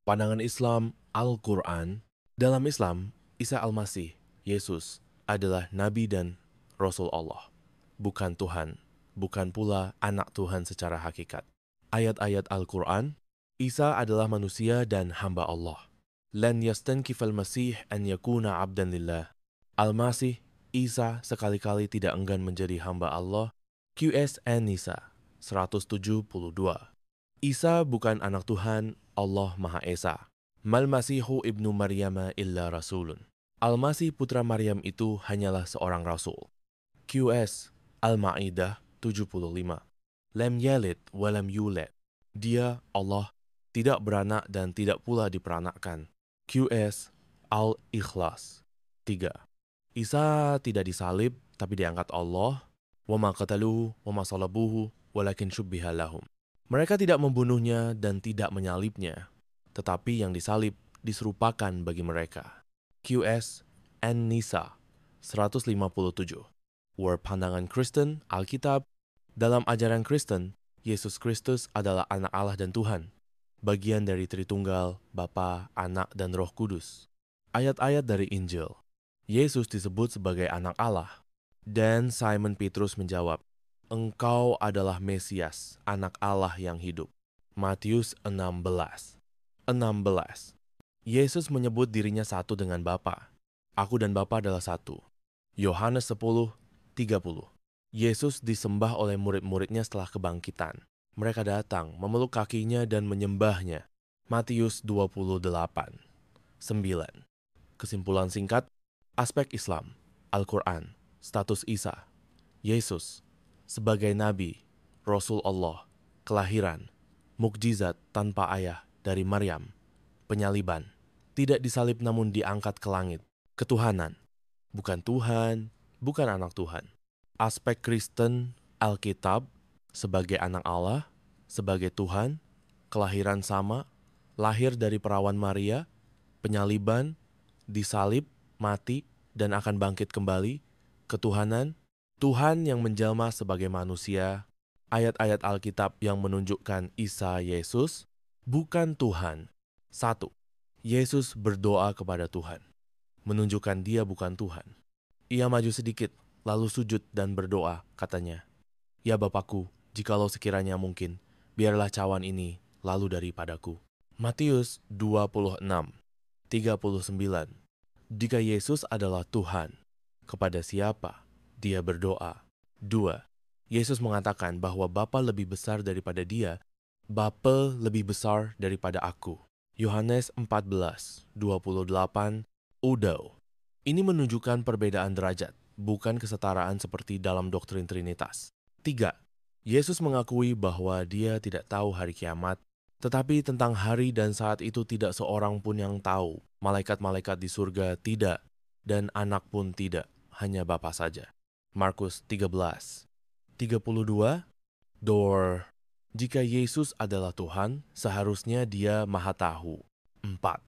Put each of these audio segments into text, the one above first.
Pandangan Islam Al-Quran. Dalam Islam, Isa Al-Masih, Yesus, adalah Nabi dan Rasul Allah, bukan Tuhan, bukan pula anak Tuhan secara hakikat. Ayat-ayat Al-Quran, Isa adalah manusia dan hamba Allah. Lan yastankifal masih an yakuna abdan lillah. Al-Masih, Isa sekali-kali tidak enggan menjadi hamba Allah. QS An-Nisa 172. Isa bukan anak Tuhan, Allah Maha Esa. Mal Masihu ibnu Maryam illa rasulun. Al-Masih putra Maryam itu hanyalah seorang rasul. QS Al-Ma'idah 75. Lam yalid walam yulad. Dia, Allah, tidak beranak dan tidak pula diperanakkan. QS Al-Ikhlas 3. Isa tidak disalib, tapi diangkat Allah. Wa ma qataluhu wa ma salabuhu walakin syubbiha lahum. Mereka tidak membunuhnya dan tidak menyalibnya, tetapi yang disalib diserupakan bagi mereka. QS An-Nisa 157. Pandangan Kristen, Alkitab. Dalam ajaran Kristen, Yesus Kristus adalah anak Allah dan Tuhan, bagian dari Tritunggal, Bapa, Anak, dan Roh Kudus. Ayat-ayat dari Injil. Yesus disebut sebagai anak Allah, dan Simon Petrus menjawab, Engkau adalah Mesias, anak Allah yang hidup. Matius 16. Yesus menyebut dirinya satu dengan Bapa. Aku dan Bapa adalah satu. Yohanes 10:30. Yesus disembah oleh murid-muridnya setelah kebangkitan. Mereka datang, memeluk kakinya dan menyembahnya. Matius 28:9. Kesimpulan singkat, aspek Islam, Al-Quran, status Isa, Yesus, sebagai Nabi, Rasul Allah, kelahiran, mukjizat tanpa ayah dari Maryam, penyaliban, tidak disalib namun diangkat ke langit, ketuhanan, bukan Tuhan, bukan anak Tuhan. Aspek Kristen, Alkitab, sebagai anak Allah, sebagai Tuhan, kelahiran sama, lahir dari perawan Maria, penyaliban, disalib, mati, dan akan bangkit kembali, ketuhanan, Tuhan yang menjelma sebagai manusia, ayat-ayat Alkitab yang menunjukkan Isa Yesus, bukan Tuhan. 1. Yesus berdoa kepada Tuhan, menunjukkan dia bukan Tuhan. Ia maju sedikit, lalu sujud dan berdoa, katanya, Ya Bapakku, jikalau sekiranya mungkin, biarlah cawan ini lalu daripadaku. Matius 26:39. Jika Yesus adalah Tuhan, kepada siapa dia berdoa? 2. Yesus mengatakan bahwa Bapa lebih besar daripada dia, Bapa lebih besar daripada aku. Yohanes 14:28. Udo. Ini menunjukkan perbedaan derajat, bukan kesetaraan seperti dalam doktrin Trinitas. 3. Yesus mengakui bahwa dia tidak tahu hari kiamat, tetapi tentang hari dan saat itu tidak seorang pun yang tahu. Malaikat-malaikat di surga tidak, dan anak pun tidak, hanya Bapa saja. Markus 13:32. Jika Yesus adalah Tuhan, seharusnya dia maha tahu. 4.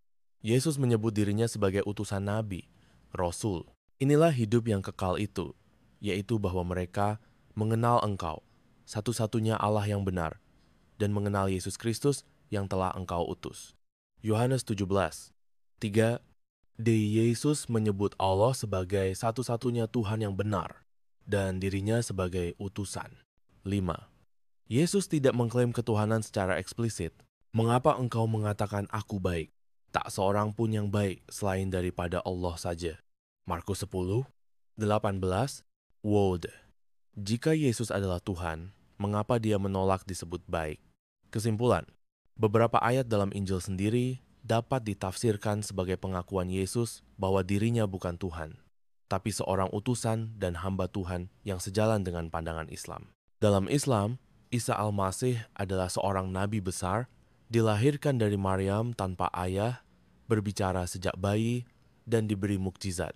Yesus menyebut dirinya sebagai utusan Nabi, Rasul. Inilah hidup yang kekal itu, yaitu bahwa mereka mengenal Engkau, satu-satunya Allah yang benar, dan mengenal Yesus Kristus yang telah Engkau utus. Yohanes 17:3. Yesus menyebut Allah sebagai satu-satunya Tuhan yang benar, dan dirinya sebagai utusan. 5. Yesus tidak mengklaim ketuhanan secara eksplisit. Mengapa engkau mengatakan aku baik? Tak seorang pun yang baik selain daripada Allah saja. Markus 10:18. Jika Yesus adalah Tuhan, mengapa dia menolak disebut baik? Kesimpulan, beberapa ayat dalam Injil sendiri dapat ditafsirkan sebagai pengakuan Yesus bahwa dirinya bukan Tuhan, tapi seorang utusan dan hamba Tuhan yang sejalan dengan pandangan Islam. Dalam Islam, Isa Al-Masih adalah seorang nabi besar, dilahirkan dari Maryam tanpa ayah, berbicara sejak bayi, dan diberi mukjizat,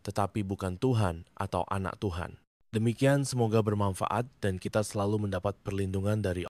tetapi bukan Tuhan atau anak Tuhan. Demikian semoga bermanfaat dan kita selalu mendapat perlindungan dari